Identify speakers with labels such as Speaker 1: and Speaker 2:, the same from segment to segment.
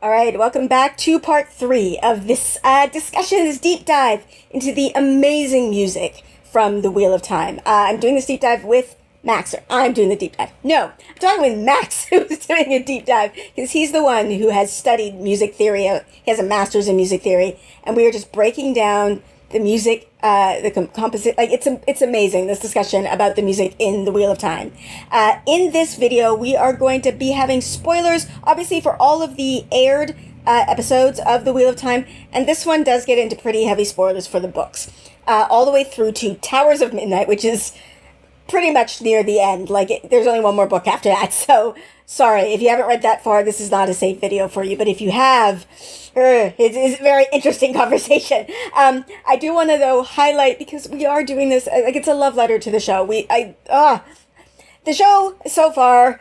Speaker 1: All right, welcome back to part 3 of this discussion, this deep dive into the amazing music from the Wheel of Time. I'm doing this deep dive with Max, or I'm doing the deep dive. No, I'm talking with Max, who's doing a deep dive, because he's the one who has studied music theory. He has a master's in music theory, and we are just breaking down the music, the composite. Like it's amazing, this discussion about the music in the Wheel of Time. In this video, we are going to be having spoilers, obviously, for all of the aired episodes of the Wheel of Time, and this one does get into pretty heavy spoilers for the books, all the way through to Towers of Midnight, which is pretty much near the end. There's only one more book after that, so sorry if you haven't read that far. This is not a safe video for you, but if you have, it's a very interesting conversation. I do want to though highlight, because we are doing this like it's a love letter to the show. The show so far,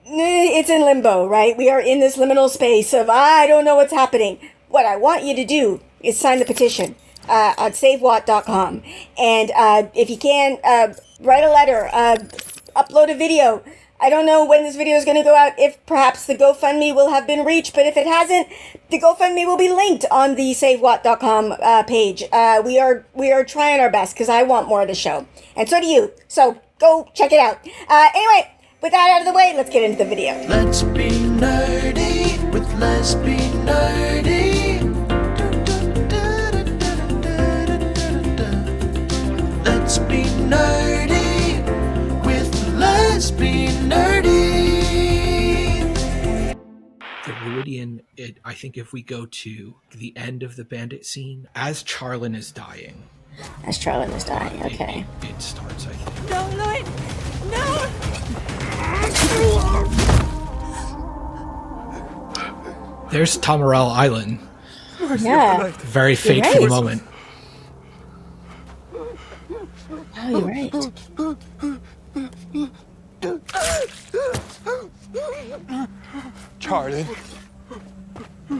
Speaker 1: it's in limbo, right? We are in this liminal space of I don't know what's happening. What I want you to do is sign the petition on SaveWatt.com, and if you can, write a letter, upload a video. I don't know when this video is going to go out, if perhaps the GoFundMe will have been reached, but if it hasn't, the GoFundMe will be linked on the SaveWatt.com page. We are trying our best, because I want more of the show, and so do you. So go check it out. Anyway, with that out of the way, let's get into the video.
Speaker 2: Let's be nerdy with Let's Be Nerdy. Let's be nerdy with Let's Be Nerdy. The Ruidian, I think if we go to the end of the bandit scene, as Charlin is dying.
Speaker 1: As Charlin is dying, okay.
Speaker 2: It starts, I think.
Speaker 3: No, Lloyd! No!
Speaker 2: There's Tamarel Island.
Speaker 1: Yeah.
Speaker 2: Very fateful
Speaker 1: right.
Speaker 2: moment.
Speaker 1: Oh, you're right.
Speaker 4: Charlie. No.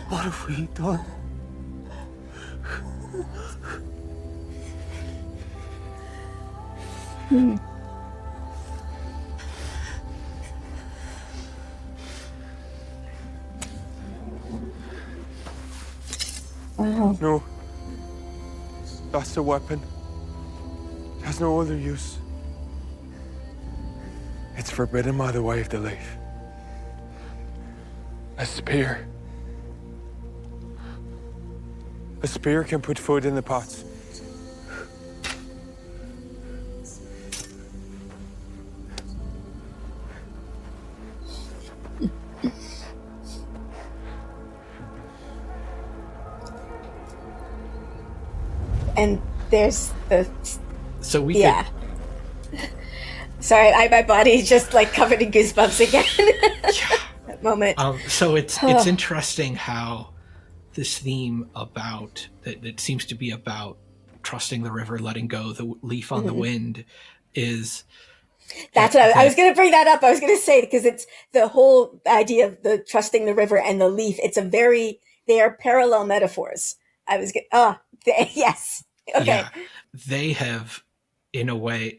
Speaker 4: What have we done?
Speaker 1: Wow.
Speaker 4: No. That's a weapon. It has no other use. It's forbidden by the way of the leaf. A spear. A spear can put food in the pots.
Speaker 1: And there's the...
Speaker 2: So we
Speaker 1: Yeah. Sorry, my body's just like covered in goosebumps again. That moment.
Speaker 2: So it's interesting how this theme about that seems to be about trusting the river, letting go, the leaf on the wind is.
Speaker 1: That's what I was going to bring that up. I was going to say, because it's the whole idea of the trusting the river and the leaf. They are parallel metaphors. Yes. Okay.
Speaker 2: Yeah, they have in a way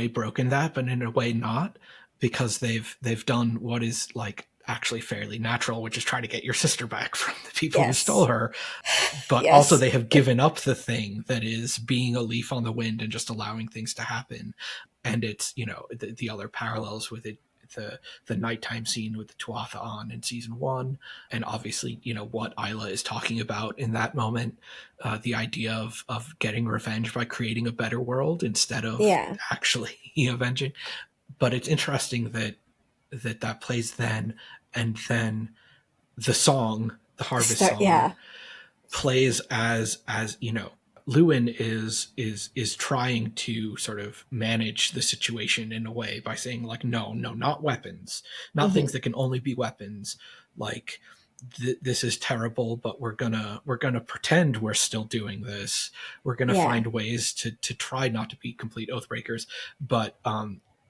Speaker 2: broken that, but in a way not, because they've done what is like actually fairly natural, which is try to get your sister back from the people who stole her. But also they have given up the thing that is being a leaf on the wind and just allowing things to happen. And it's, the other parallels with it, the nighttime scene with the Tuatha'an in season 1, and obviously, what Isla is talking about in that moment, the idea of getting revenge by creating a better world instead of actually avenging. But it's interesting that plays then, and then the song, the harvest song, plays as Lewin is trying to sort of manage the situation in a way by saying like, no, not weapons, not things that can only be weapons. Like this is terrible, but we're gonna pretend we're still doing this. We're gonna find ways to try not to be complete oath breakers. But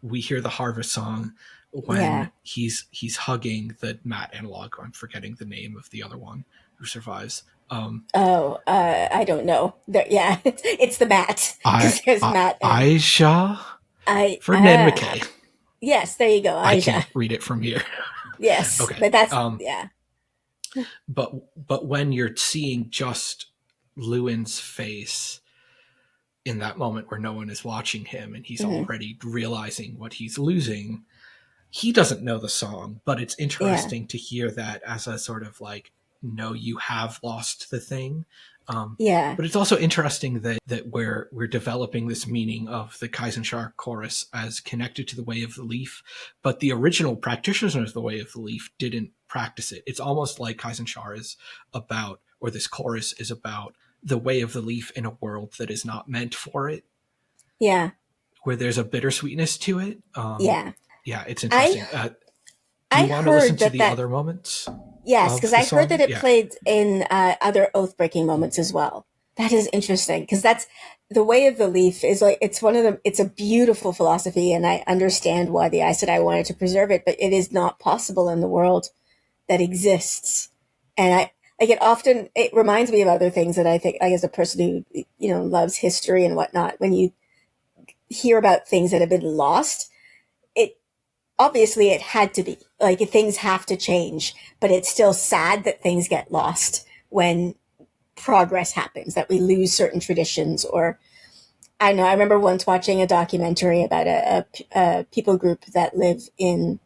Speaker 2: we hear the harvest song, when he's hugging the Matt analog. I'm forgetting the name of the other one who survives.
Speaker 1: I don't know. It's the Matt. 'Cause there's Matt.
Speaker 2: Aisha? Ferdinand McKay.
Speaker 1: Yes, there you go. Aisha.
Speaker 2: I can't read it from here.
Speaker 1: Yes.
Speaker 2: Okay.
Speaker 1: But that's,
Speaker 2: But when you're seeing just Lewin's face in that moment where no one is watching him and he's already realizing what he's losing, he doesn't know the song, but it's interesting to hear that as a sort of like, no, you have lost the thing. But it's also interesting that we're developing this meaning of the Kaisenshar chorus as connected to the Way of the Leaf, but the original practitioners of the Way of the Leaf didn't practice it. It's almost like Kaisenshar is about, or this chorus is about, the Way of the Leaf in a world that is not meant for it.
Speaker 1: Yeah.
Speaker 2: Where there's a bittersweetness to it. Yeah, it's interesting. Do you want to
Speaker 1: heard
Speaker 2: listen to the other moments?
Speaker 1: Yes, because I heard that it played in other oath-breaking moments as well. That is interesting, because that's the Way of the Leaf is like, it's a beautiful philosophy, and I understand why the Aes Sedai wanted to preserve it, but it is not possible in the world that exists. And it reminds me of other things that I think, as a person who, loves history and whatnot, when you hear about things that have been lost, obviously it had to be like, things have to change, but it's still sad that things get lost when progress happens, that we lose certain traditions. Or I don't know, I remember once watching a documentary about a people group that live in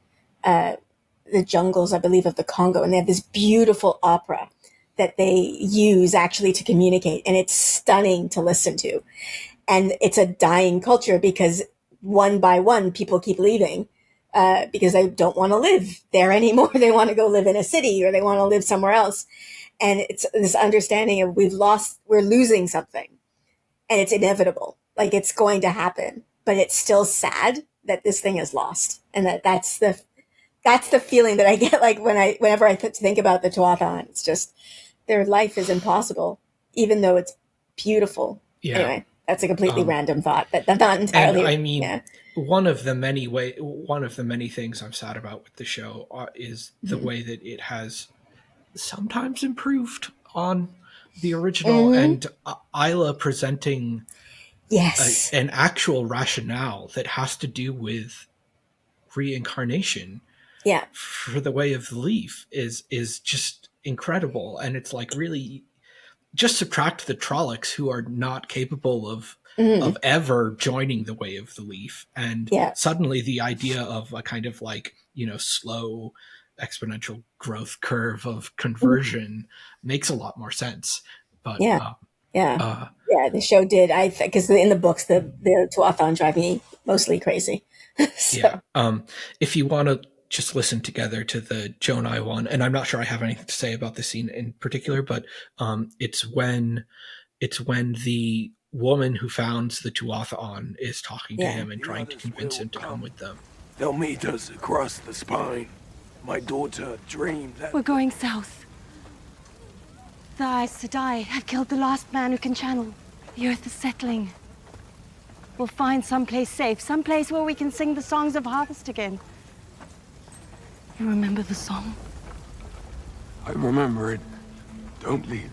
Speaker 1: the jungles, I believe, of the Congo, and they have this beautiful opera that they use actually to communicate, and it's stunning to listen to. And it's a dying culture because one by one people keep leaving. Because they don't want to live there anymore. They want to go live in a city, or they want to live somewhere else. And it's this understanding of we're losing something, and it's inevitable. Like, it's going to happen, but it's still sad that this thing is lost. And that's the feeling that I get, like, whenever I think about the Tuatha'an. It's just, their life is impossible, even though it's beautiful. Yeah. Anyway, that's a completely random thought, but not entirely.
Speaker 2: And I mean, one of the many things I'm sad about with the show is the way that it has sometimes improved on the original, and Isla presenting an actual rationale that has to do with reincarnation for the Way of the Leaf is just incredible. And it's like, really, just subtract the Trollocs, who are not capable of ever joining the Way of the Leaf, and suddenly the idea of a kind of like, slow exponential growth curve of conversion makes a lot more sense. But the show did, because in the books the Tuatha'an drive me mostly crazy. So. If you want to just listen together to the Jonai one, and I'm not sure I have anything to say about this scene in particular, but it's when the woman who founds the Tuatha'an is talking to him and trying to convince him to come with them.
Speaker 5: They'll meet us across the spine. My daughter dreamed that...
Speaker 3: We're going south. The Aes Sedai have killed the last man who can channel. The earth is settling. We'll find someplace safe, someplace where we can sing the songs of harvest again. You remember the song?
Speaker 5: I remember it. Don't leave.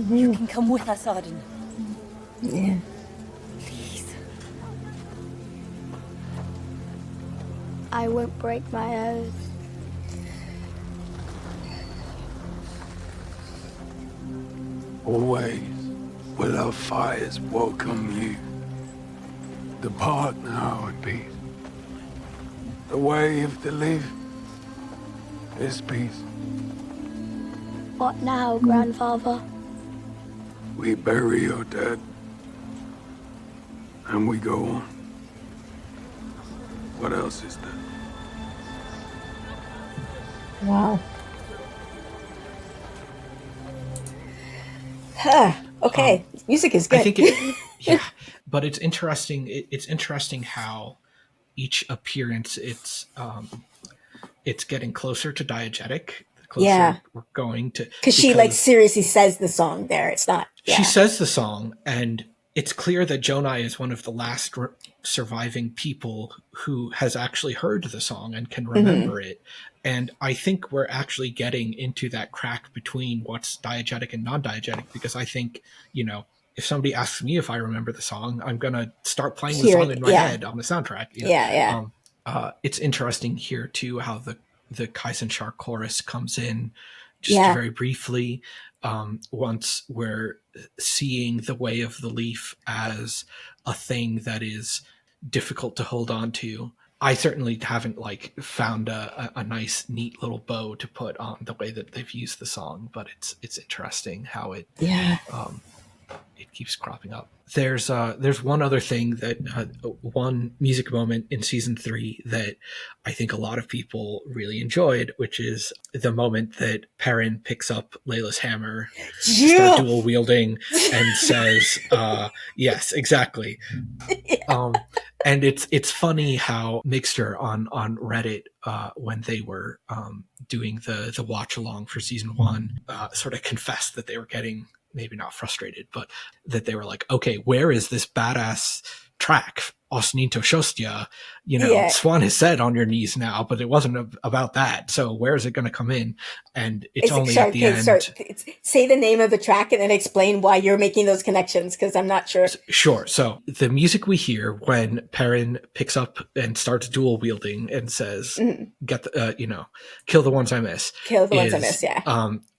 Speaker 3: You can come with us, Arden.
Speaker 1: Yeah.
Speaker 3: Please.
Speaker 6: I won't break my oath.
Speaker 5: Always will our fires welcome you. Depart now in peace. The Way of the Leaf is peace.
Speaker 6: What now, grandfather?
Speaker 5: We bury your dead, and we go on. What else is there?
Speaker 1: Wow. Okay, music is good.
Speaker 2: I think but it's interesting. It's interesting how each appearance it's getting closer to diegetic. The closer we're going to,
Speaker 1: because she like seriously says the song there. It's not.
Speaker 2: She says the song, and it's clear that Jonai is one of the last surviving people who has actually heard the song and can remember it. And I think we're actually getting into that crack between what's diegetic and non-diegetic, because I think, if somebody asks me if I remember the song, I'm going to start playing the song in my head on the soundtrack. It's interesting here too, how the Kaisenshar chorus comes in just very briefly. Once we're seeing the way of the leaf as a thing that is difficult to hold on to. I certainly haven't found a nice, neat little bow to put on the way that they've used the song, but it's interesting how it keeps cropping up. There's one other thing that one music moment in season 3 that I think a lot of people really enjoyed, which is the moment that Perrin picks up Layla's hammer, start dual wielding, and says, "Yes, exactly." And it's funny how Mixter on Reddit, when they were doing the watch along for season 1, sort of confessed that they were getting, maybe not frustrated, but that they were like, okay, where is this badass track? Osninto Shostia, Swan has said on your knees now, but it wasn't about that. So where is it going to come in? And it's only at the end.
Speaker 1: Say the name of the track and then explain why you're making those connections, because I'm not sure.
Speaker 2: Sure. So the music we hear when Perrin picks up and starts dual wielding and says, "Get the, kill the ones I miss."
Speaker 1: Kill the ones I miss. Yeah.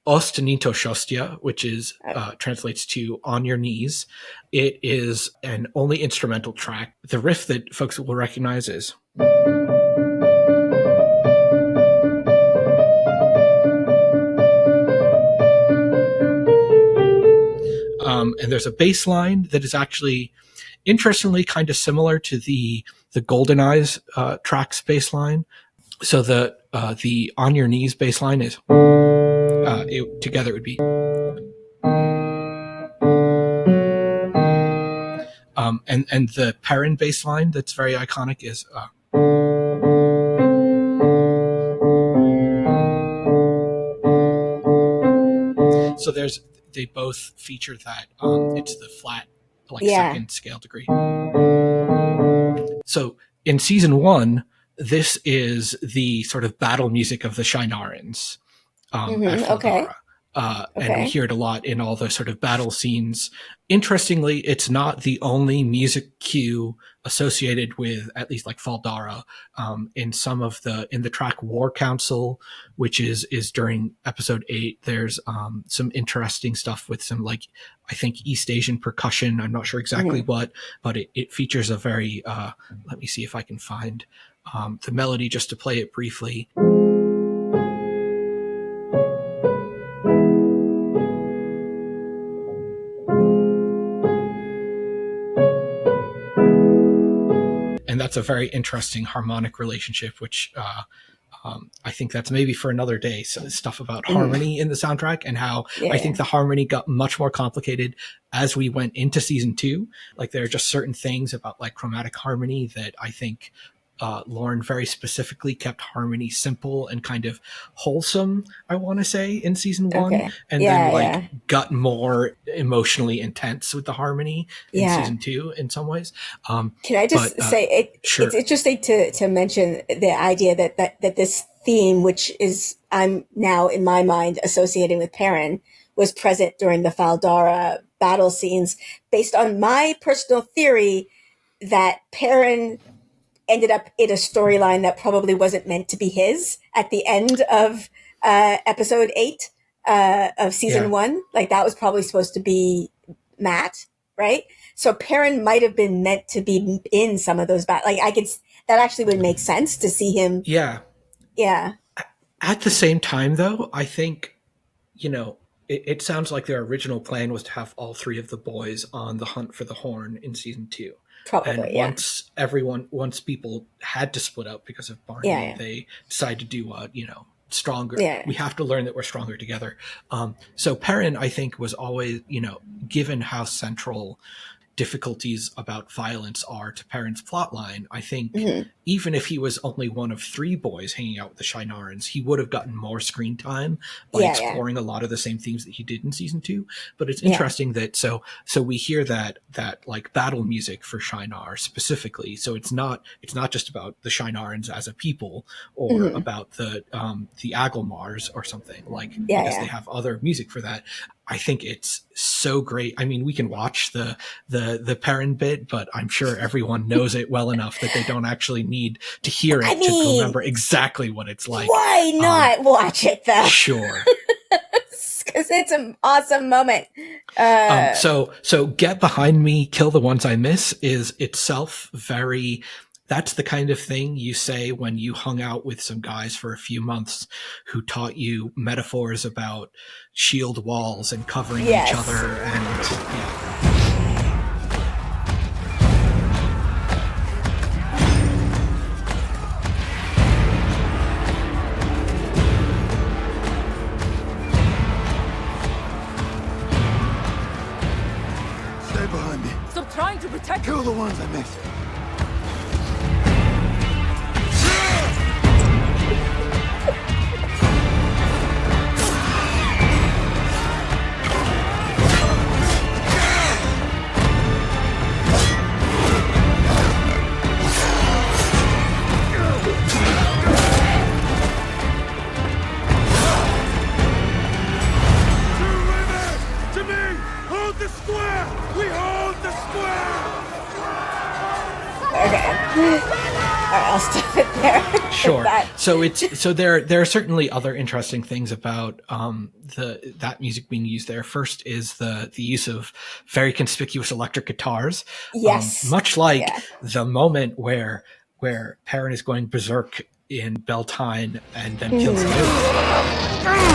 Speaker 2: Ostinito Shostia, which is translates to "on your knees." It is an only instrumental track. The riff that folks will recognize is. And there's a bass line that is actually, interestingly, kind of similar to the Golden Eyes track's bass line. So the "On Your Knees" bass line is. Together it would be. And the Perrin bass line that's very iconic is. So they both feature that. It's the flat, second scale degree. So in season 1, this is the sort of battle music of the Shienarans. And we hear it a lot in all the sort of battle scenes. Interestingly, it's not the only music cue associated with at least Faldara. In the track War Council, which is during episode 8, there's some interesting stuff with some I think East Asian percussion. I'm not sure exactly what, but it features a very let me see if I can find the melody just to play it briefly. And that's a very interesting harmonic relationship, which I think that's maybe for another day. So stuff about harmony in the soundtrack and how I think the harmony got much more complicated as we went into season 2. There are just certain things about chromatic harmony that I think Lauren very specifically kept harmony simple and kind of wholesome, I want to say, in season 1, and then got more emotionally intense with the harmony in season 2 in some ways.
Speaker 1: Can I just say
Speaker 2: sure.
Speaker 1: It's interesting to mention the idea that this theme, which is I'm now in my mind associating with Perrin, was present during the Faldara battle scenes, based on my personal theory that Perrin ended up in a storyline that probably wasn't meant to be his at the end of episode 8 of season 1. That was probably supposed to be Matt, right? So Perrin might have been meant to be in some of those battles. That actually would make sense to see him.
Speaker 2: Yeah. At the same time, though, I think, it sounds like their original plan was to have all 3 of the boys on the hunt for the horn in season 2.
Speaker 1: Probably,
Speaker 2: and once people had to split up because of Barney, they decided to do stronger. We have to learn that we're stronger together. So Perrin, I think, was always, given how central difficulties about violence are to Perrin's plotline, I think even if he was only one of 3 boys hanging out with the Shienarans, he would have gotten more screen time by exploring a lot of the same themes that he did in season 2. But it's interesting that so we hear that like battle music for Shienar specifically. So it's not just about the Shienarans as a people or about the Agelmars or something like because they have other music for that. I think it's so great. I mean, we can watch the Perrin bit, but I'm sure everyone knows it well enough that they don't actually need to hear it to remember exactly what it's like.
Speaker 1: Why not watch it though?
Speaker 2: Sure.
Speaker 1: Because it's an awesome moment.
Speaker 2: So Get Behind Me, Kill the Ones I Miss is itself very... That's the kind of thing you say when you hung out with some guys for a few months who taught you metaphors about shield walls and covering each other and
Speaker 5: Stay behind me.
Speaker 7: Stop trying to protect.
Speaker 5: Kill the ones I missed.
Speaker 1: I'll stop it there.
Speaker 2: Sure. So there are certainly other interesting things about that music being used there. First is the use of very conspicuous electric guitars.
Speaker 1: Yes.
Speaker 2: Much like the moment where Perrin is going berserk in Beltane and then kills Nynaeve.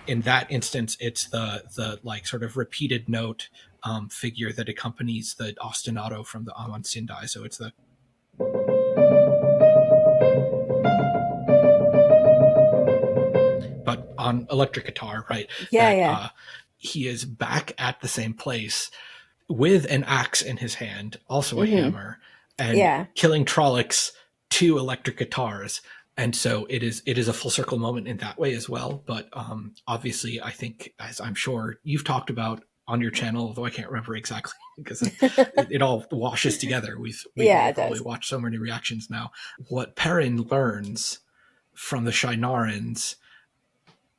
Speaker 2: In that instance, it's the like sort of repeated note figure that accompanies the ostinato from the Aman Sindai. So it's the but on electric guitar, right? He is back at the same place with an axe in his hand, also a hammer, and killing Trollocs to electric guitars. And so it is a full circle moment in that way as well. But obviously, I think, as I'm sure you've talked about on your channel, although I can't remember exactly because it all washes together. We've probably watched so many reactions now. What Perrin learns from the Shienarans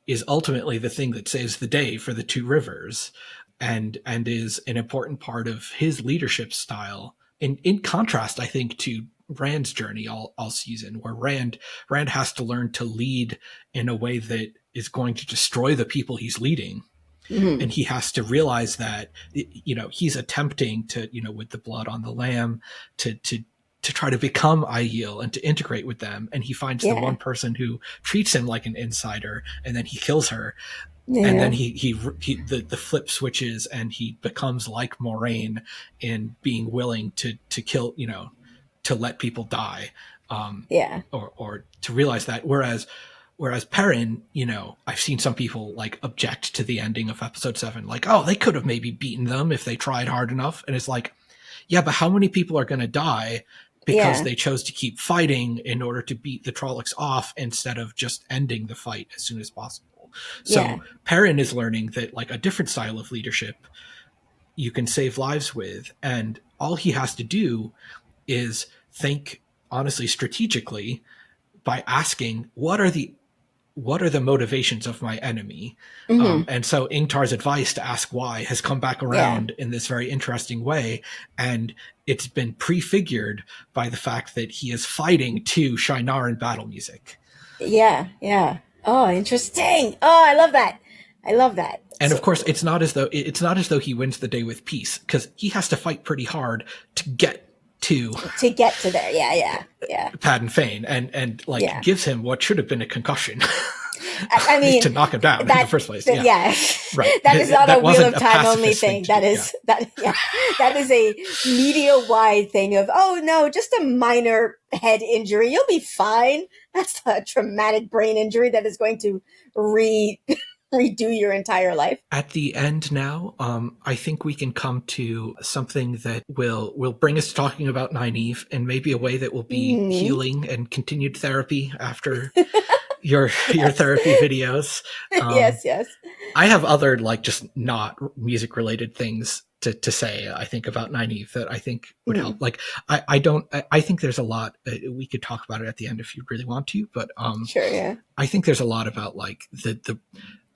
Speaker 2: is ultimately the thing that saves the day for the Two Rivers, and is an important part of his leadership style. In contrast, I think, to Rand's journey all season, where Rand has to learn to lead in a way that is going to destroy the people he's leading. And he has to realize that, he's attempting to, with the blood on the lamb, to try to become Aiel and to integrate with them. And he finds the one person who treats him like an insider, and then he kills her. And then the flip switches, and he becomes like Moraine in being willing to kill, to let people die, or to realize that. Whereas Perrin, I've seen some people like object to the ending of episode 7, like, oh, they could have maybe beaten them if they tried hard enough. And it's like, yeah, but how many people are going to die because they chose to keep fighting in order to beat the Trollocs off instead of just ending the fight as soon as possible? So Perrin is learning that, like, a different style of leadership you can save lives with, and all he has to do is think, honestly, strategically, by asking, what are the motivations of my enemy? And so Ingtar's advice to ask why has come back around in this very interesting way. And it's been prefigured by the fact that he is fighting to Shienaran battle music.
Speaker 1: Oh, interesting. Oh, I love that.
Speaker 2: And of course, it's not as though he wins the day with peace, because he has to fight pretty hard to get to there.
Speaker 1: Yeah.
Speaker 2: Padden Fane, and gives him what should have been a concussion.
Speaker 1: I mean,
Speaker 2: to knock him down in the first place.
Speaker 1: Yeah.
Speaker 2: Right.
Speaker 1: That is not
Speaker 2: That
Speaker 1: a Wheel
Speaker 2: wasn't
Speaker 1: of
Speaker 2: a
Speaker 1: Time only
Speaker 2: pacifist
Speaker 1: thing.
Speaker 2: to
Speaker 1: That
Speaker 2: do,
Speaker 1: is that is a media-wide thing of, oh no, just a minor head injury. You'll be fine. That's a traumatic brain injury that is going to redo your entire life.
Speaker 2: At the end now, I think we can come to something that will bring us to talking about Nynaeve in maybe a way that will be healing and continued therapy after your therapy videos.
Speaker 1: Yes.
Speaker 2: I have other just not music related things to say, I think, about Nynaeve that I think would help. I think there's a lot, we could talk about it at the end if you really want to, but
Speaker 1: sure, yeah.
Speaker 2: I think there's a lot about the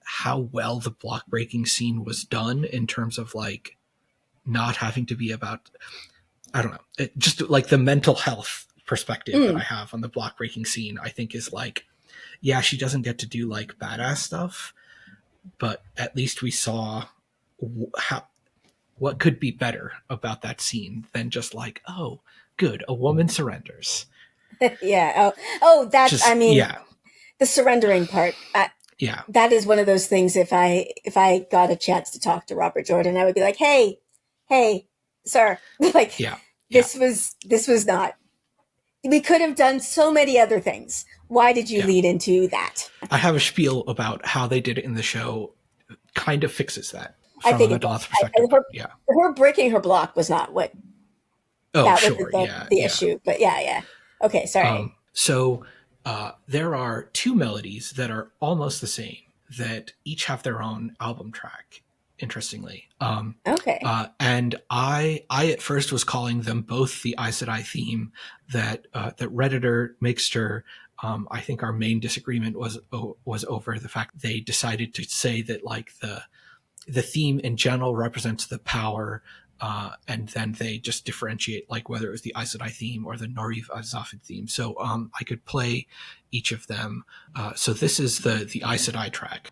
Speaker 2: how well the block breaking scene was done in terms of not having to be about, I don't know, just the mental health perspective that I have on the block breaking scene. I think is yeah, she doesn't get to do badass stuff, but at least we saw what could be better about that scene than just oh, good, a woman surrenders.
Speaker 1: Yeah. Oh, that's,
Speaker 2: Just,
Speaker 1: I mean,
Speaker 2: yeah.
Speaker 1: The surrendering part.
Speaker 2: Yeah.
Speaker 1: That is one of those things. If I got a chance to talk to Robert Jordan, I would be like, hey, sir, this was not, we could have done so many other things. Why did you lead into that?
Speaker 2: I have a spiel about how they did it in the show. Kind of fixes that
Speaker 1: I
Speaker 2: from
Speaker 1: think
Speaker 2: a mental health perspective.
Speaker 1: Her breaking her block was not what.
Speaker 2: Oh,
Speaker 1: that
Speaker 2: sure.
Speaker 1: was the issue, but yeah. Okay, sorry.
Speaker 2: So there are two melodies that are almost the same that each have their own album track. Interestingly,
Speaker 1: okay.
Speaker 2: And I at first was calling them both the Aes Sedai theme. That Redditor Mixter. I think our main disagreement was over the fact they decided to say that the theme in general represents the power, and then they just differentiate whether it was the Aes Sedai theme or the Nynaeve Azafid theme. So I could play each of them. So this is the Aes Sedai track.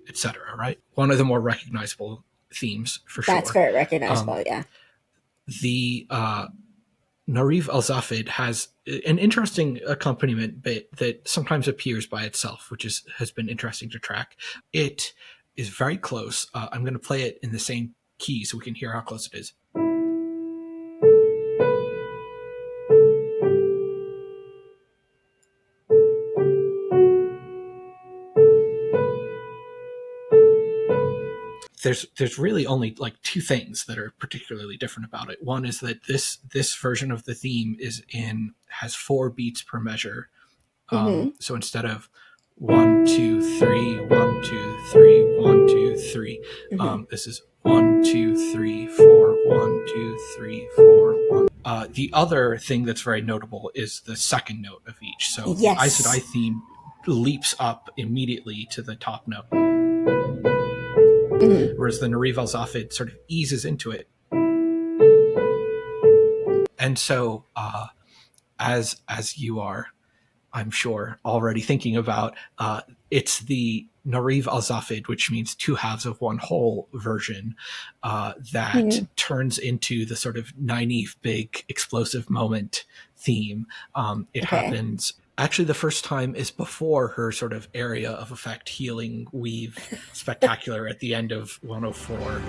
Speaker 2: Etc. Right, one of the more recognizable themes for sure.
Speaker 1: That's very recognizable. Yeah.
Speaker 2: The Nynaeve Azafid has an interesting accompaniment bit that sometimes appears by itself, which has been interesting to track. It is very close. I'm going to play it in the same key so we can hear how close it is. There's really only two things that are particularly different about it. One is that this version of the theme has 4 beats per measure. So instead of 1, 2, 3, 1, 2, 3, 1, 2, 3, this is 1, 2, 3, 4, 1, 2, 3, 4, 1. The other thing that's very notable is the second note of each. So the Aes Sedai theme leaps up immediately to the top note. Whereas the Nynaeve Azafid sort of eases into it. And so as you are, I'm sure, already thinking about, it's the Nynaeve Azafid, which means 2 halves of 1 whole version, that turns into the sort of Nynaeve big explosive moment theme. It happens. Actually, the first time is before her sort of area of effect healing weave spectacular at the end of 104.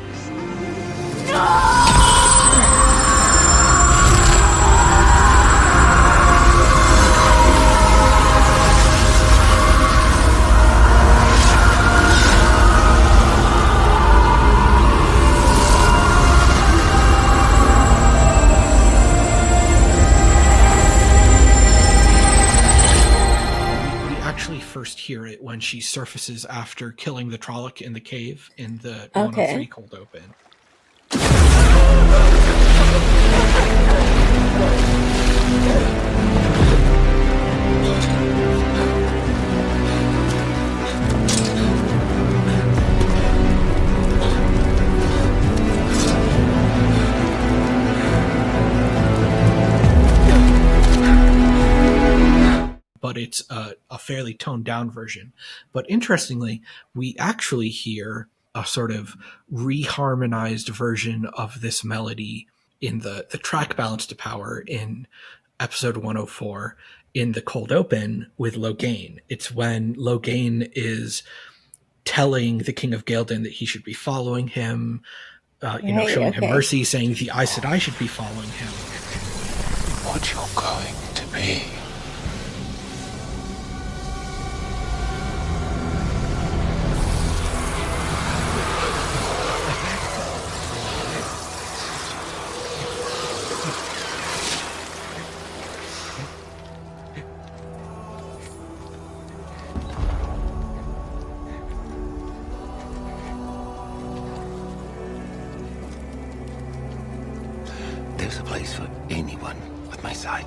Speaker 2: First hear it when she surfaces after killing the Trolloc in the cave in the 103 cold open. But it's a fairly toned down version. But interestingly, we actually hear a sort of reharmonized version of this melody in the track balance to power in episode 104 in the cold open with Logain. It's when Logain is telling the King of Ghealdan that he should be following him, showing him mercy, saying the Aes Sedai should be following him.
Speaker 5: What you're going to be. There's a place for anyone with my side.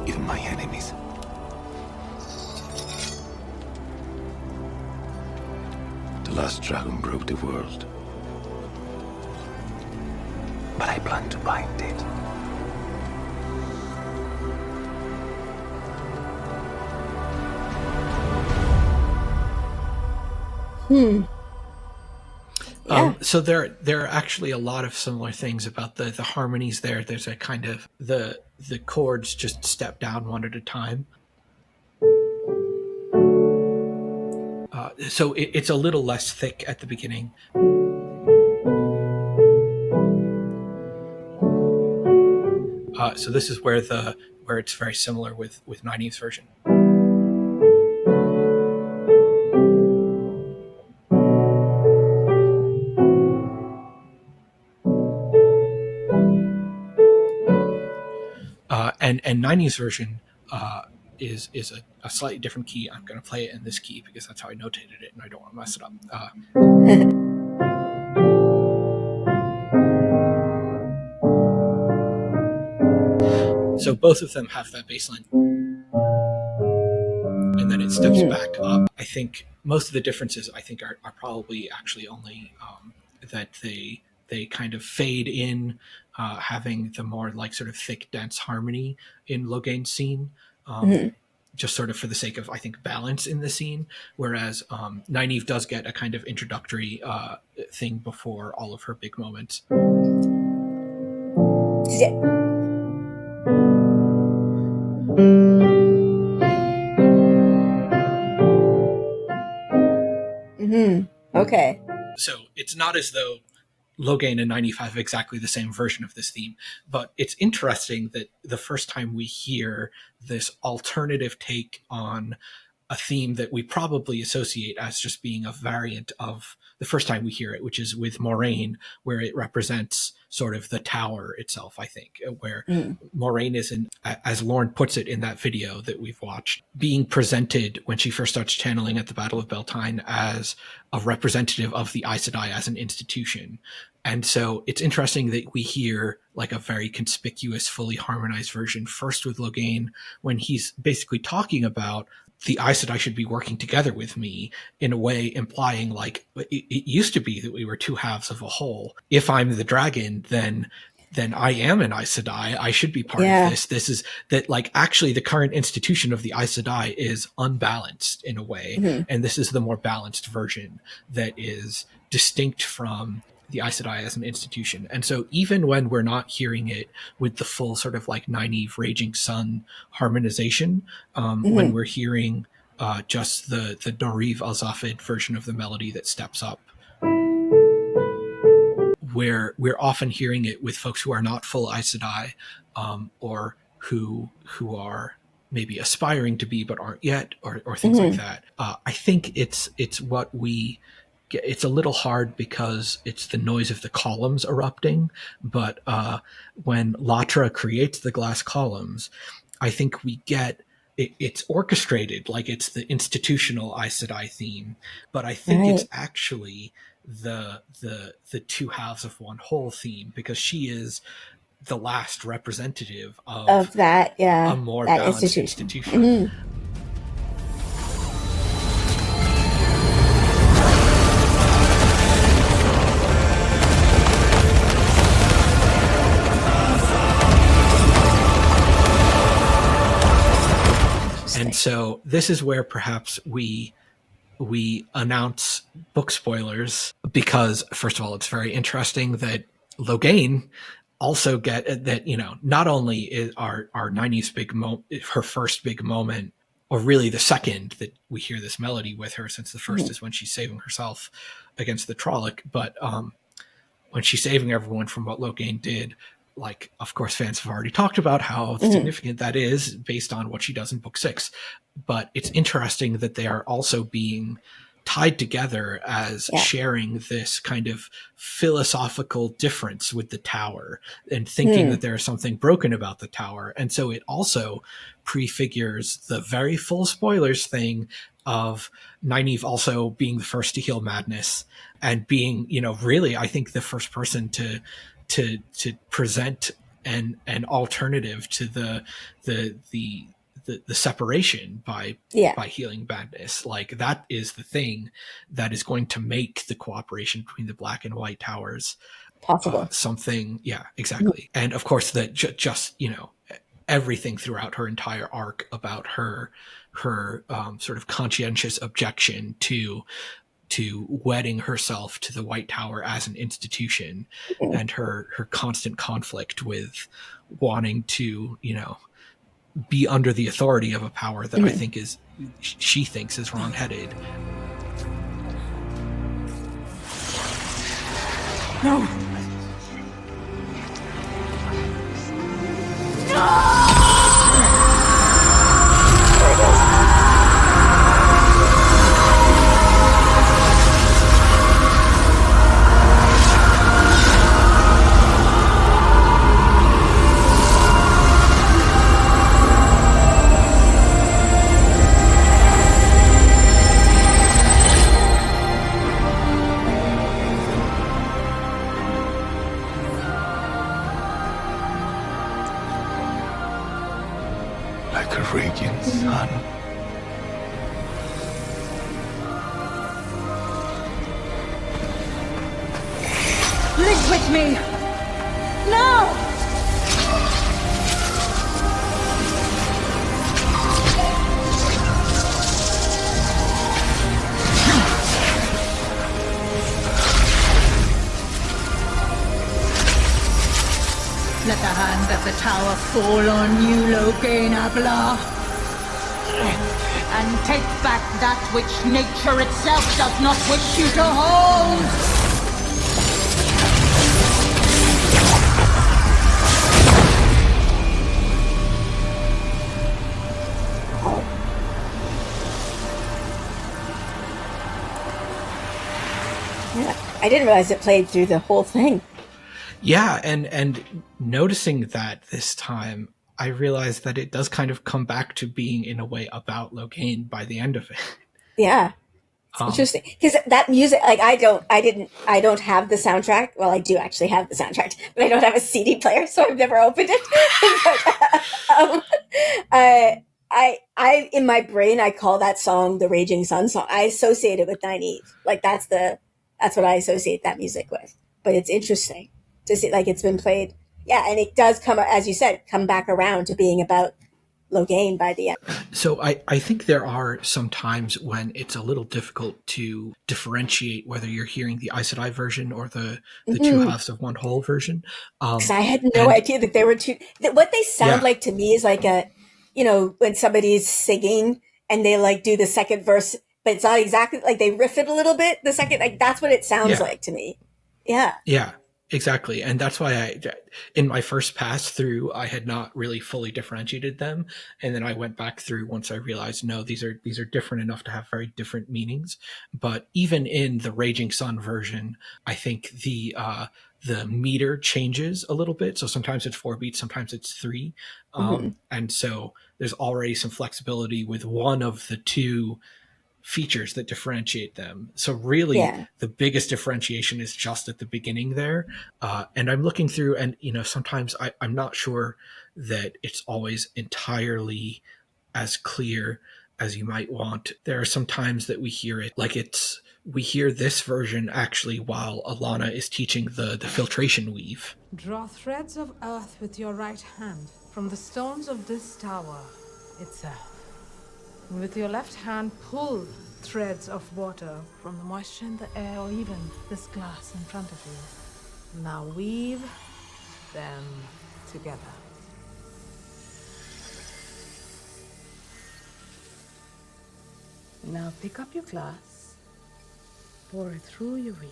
Speaker 5: Even my enemies. The last dragon broke the world. But I plan to bind it.
Speaker 2: So there are actually a lot of similar things about the harmonies there. There's a kind of the chords just step down one at a time. So it's a little less thick at the beginning. So this is where it's very similar with Nynaeve's version. And Nynaeve's version is a slightly different key. I'm going to play it in this key because that's how I notated it, and I don't want to mess it up. So both of them have that bass line, and then it steps back up. I think most of the differences are probably actually only that they kind of fade in, having the more like sort of thick, dense harmony in Logain's scene, just sort of for the sake of, I think, balance in the scene. Whereas Nynaeve does get a kind of introductory thing before all of her big moments.
Speaker 1: Okay.
Speaker 2: So it's not as though Logain and Nynaeve have exactly the same version of this theme, but it's interesting that the first time we hear this alternative take on a theme that we probably associate as just being a variant of the first time we hear it, which is with Moraine, where it represents sort of the tower itself, I think, where Moraine is, as Lauren puts it in that video that we've watched, being presented when she first starts channeling at the Battle of Beltane as a representative of the Aes Sedai as an institution. And so it's interesting that we hear like a very conspicuous, fully harmonized version first with Logain, when he's basically talking about the Aes Sedai should be working together with me, in a way implying like it used to be that we were two halves of a whole. If I'm the dragon, then I am an Aes Sedai. I should be part of this. This is that, like, actually the current institution of the Aes Sedai is unbalanced in a way. And this is the more balanced version that is distinct from the Aes Sedai as an institution. And so even when we're not hearing it with the full sort of like Nynaeve Raging Sun harmonization, when we're hearing just the Nynaeve Alzafid version of the melody that steps up, where we're often hearing it with folks who are not full Aes Sedai, or who are maybe aspiring to be but aren't yet, or things like that. I think it's what we get. It's a little hard because it's the noise of the columns erupting, but when Latra creates the glass columns, I think we get it's orchestrated like it's the institutional Aes Sedai theme, but I think it's actually the two halves of one whole theme, because she is the last representative of that, a more
Speaker 1: that
Speaker 2: balanced institution. And so this is where perhaps we announce book spoilers, because first of all, it's very interesting that Logain also get that, not only is our Nynaeve's her first big moment, or really the second that we hear this melody with her, since the first is when she's saving herself against the Trolloc, but when she's saving everyone from what Logain did, like, of course, fans have already talked about how significant that is based on what she does in book 6. But it's interesting that they are also being tied together as sharing this kind of philosophical difference with the tower and thinking that there is something broken about the tower. And so it also prefigures the very full spoilers thing of Nynaeve also being the first to heal madness and being, really, I think, the first person to present an alternative to the separation by healing madness. Like, that is the thing that is going to make the cooperation between the Black and White Towers
Speaker 1: possible.
Speaker 2: Something, exactly. And of course, that just everything throughout her entire arc about her sort of conscientious objection to wedding herself to the White Tower as an institution, and her constant conflict with wanting to, be under the authority of a power that I think she thinks is wrong-headed.
Speaker 7: No!
Speaker 5: Like a raging sun.
Speaker 7: Live with me! Now! Let the hand of the tower fall on you, Logain Abla. And take back that which nature itself does not wish you to hold!
Speaker 1: I didn't realize it played through the whole thing.
Speaker 2: Yeah, and noticing that this time, I realized that it does kind of come back to being, in a way, about Logain by the end of it.
Speaker 1: Yeah. It's interesting. Because that music, like, I don't have the soundtrack. Well, I do actually have the soundtrack, but I don't have a CD player, so I've never opened it. I in my brain, I call that song the Raging Sun song. I associate it with Nynaeve. Like, that's what I associate that music with. But it's interesting to see, like, it's been played. Yeah, and it does come, as you said, come back around to being about Logain by the end.
Speaker 2: So I think there are some times when it's a little difficult to differentiate whether you're hearing the Aes Sedai version or the two halves of one whole version.
Speaker 1: Because I had no idea that there were two. What they sound like to me is like when somebody's singing and they like do the second verse, but it's not exactly like they riff it a little bit. The second, like, that's what it sounds like to me. Yeah.
Speaker 2: Yeah. Exactly. And that's why in my first pass through, I had not really fully differentiated them. And then I went back through once I realized, no, these are different enough to have very different meanings. But even in the Raging Sun version, I think the meter changes a little bit. So sometimes it's 4 beats, sometimes it's 3. And so there's already some flexibility with one of the two features that differentiate them. So really the biggest differentiation is just at the beginning there. And I'm looking through and, sometimes I'm not sure that it's always entirely as clear as you might want. There are some times that we hear it like we hear this version actually while Alana is teaching the filtration weave.
Speaker 8: Draw threads of earth with your right hand from the stones of this tower itself. And with your left hand, pull threads of water from the moisture in the air or even this glass in front of you. Now weave them together. Now pick up your glass, pour it through your weave.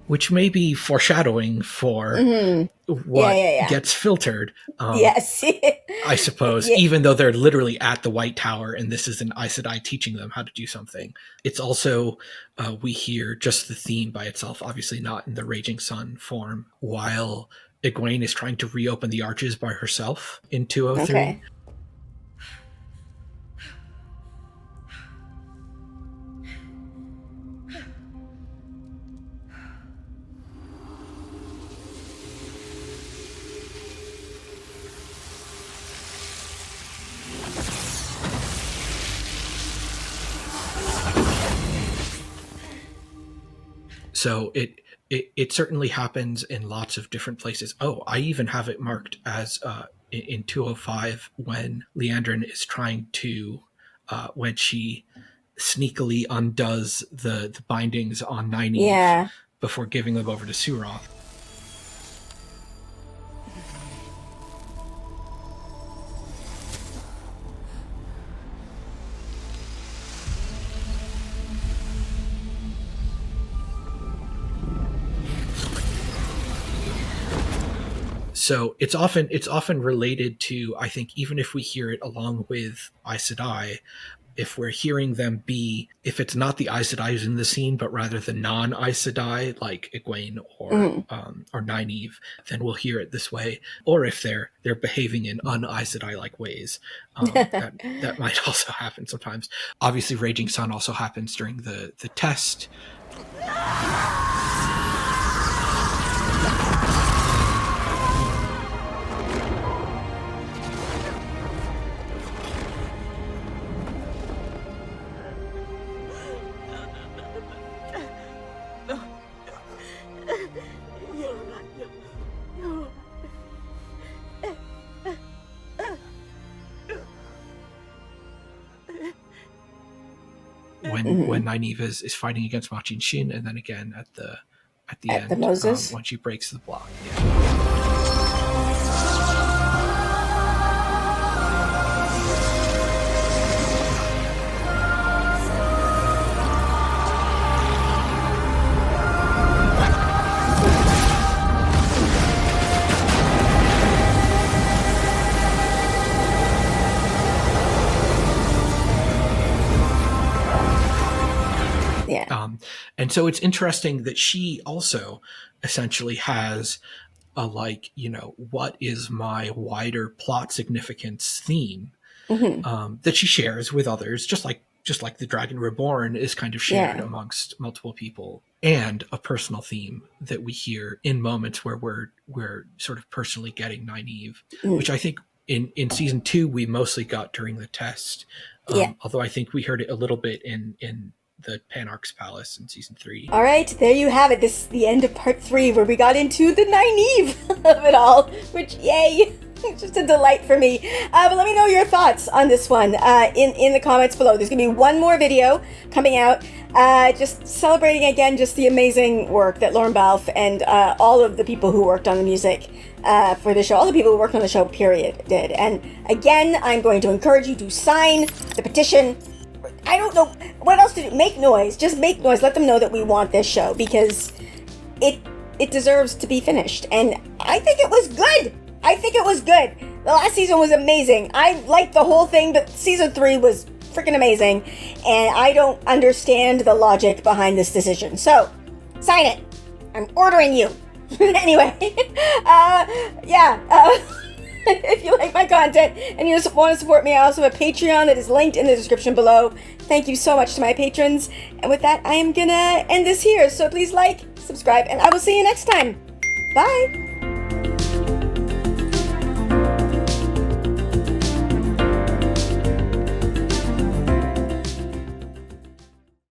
Speaker 2: Which may be foreshadowing for what gets filtered.
Speaker 1: Yes.
Speaker 2: I suppose, even though they're literally at the White Tower and this is an Aes Sedai teaching them how to do something. It's also, we hear just the theme by itself, obviously not in the Raging Sun form, while Egwene is trying to reopen the arches by herself in 203.
Speaker 1: Okay.
Speaker 2: So it certainly happens in lots of different places. Oh, I even have it marked as in 205 when Liandrin is trying to, when she sneakily undoes the bindings on Nynaeve before giving them over to Suroth. So it's often related to, I think, even if we hear it along with Aes Sedai, if we're hearing them if it's not the Aes Sedai who's in the scene, but rather the non-Aes Sedai, like Egwene or Nynaeve, then we'll hear it this way. Or if they're behaving in un-Aes Sedai-like ways, that might also happen sometimes. Obviously, Raging Sun also happens during the test. When Nynaeve is fighting against Machin Shin, and then again at the end
Speaker 1: the Moses
Speaker 2: when she breaks the block. And so it's interesting that she also essentially has a, like, you know, what is my wider plot significance theme that she shares with others, just like the Dragon Reborn is kind of shared amongst multiple people, and a personal theme that we hear in moments where we're sort of personally getting Nynaeve, which I think in season 2 we mostly got during the test, although I think we heard it a little bit in the Panarch's Palace in season 3.
Speaker 1: All right, there you have it. This is the end of part 3, where we got into the Nynaeve of it all, which, yay, just a delight for me. But let me know your thoughts on this one in the comments below. There's going to be one more video coming out, just celebrating again just the amazing work that Lauren Balfe and all of the people who worked on the music for the show, all the people who worked on the show, period, did. And again, I'm going to encourage you to sign the petition. I don't know what else to do. Make noise. Just make noise. Let them know that we want this show, because it deserves to be finished. And I think it was good. The last season was amazing. I liked the whole thing, but season 3 was freaking amazing. And I don't understand the logic behind this decision. So, sign it. I'm ordering you. Anyway, if you like my content and you want to support me, I also have a Patreon that is linked in the description below. Thank you so much to my patrons. And with that, I am gonna end this here. So please like, subscribe, and I will see you next time. Bye!